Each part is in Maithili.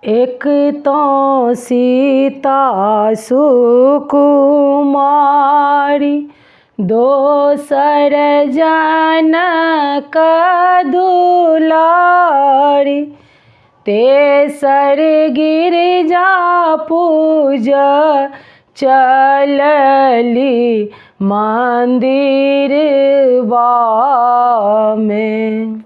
एक तो सीता सुकुमारी, दोसर जनक दुलारी, तेसर गिरिजा पूजा चलली मंदिरवा में।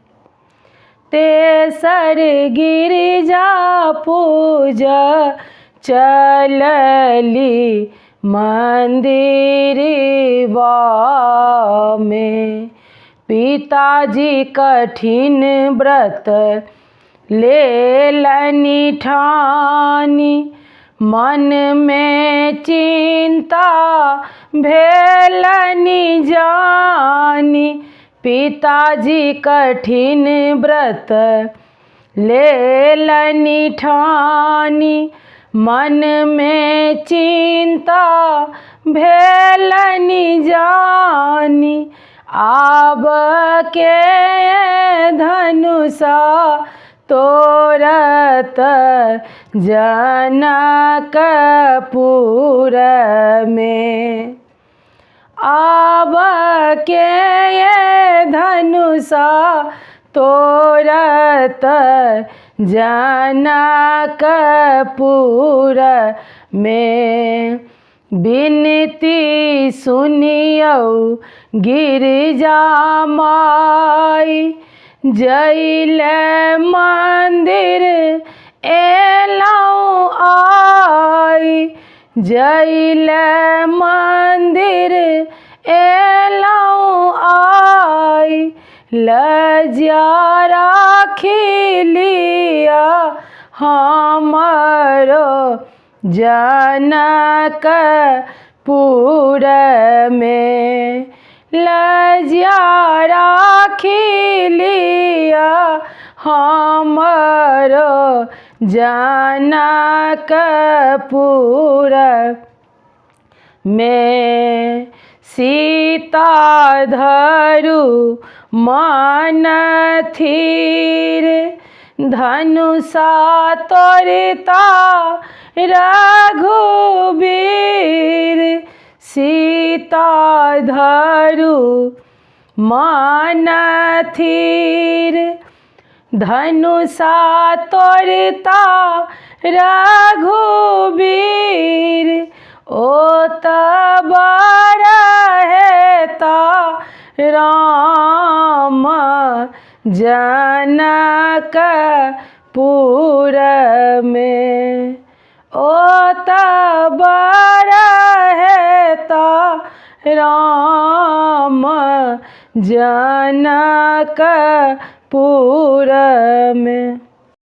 तेसर गिरिजा पूजा चलली मंदिरवा में। पिताजी कठिन व्रत लेलनि ठानी, मन में चिंता भेलनि जानी। पिताजी कठिन व्रत लेलनि ठानी, मन में चिंता भेलनि जानी। आब के धनुषा तोड़त जनकपुर में। आब के धनुषा तोड़त जनकपुर में। बिनती सुनियौ गिरिजा माई, जइले मंदिर एलौं आई। जइले मंदिर एलौं आई, लज्जा राखी लिया हमरो जनकपुर में। लज्जा राखी लिया हमरो जनकपुर में। सीता धरु मन थीर, धनुषा तोड़ता रघुबीर। सीता धरु मन थीर, धनुषा तोड़ता रघुबीर। ओत बरहता राम जनकपुर में। ओत बरहता राम जनकपुर में।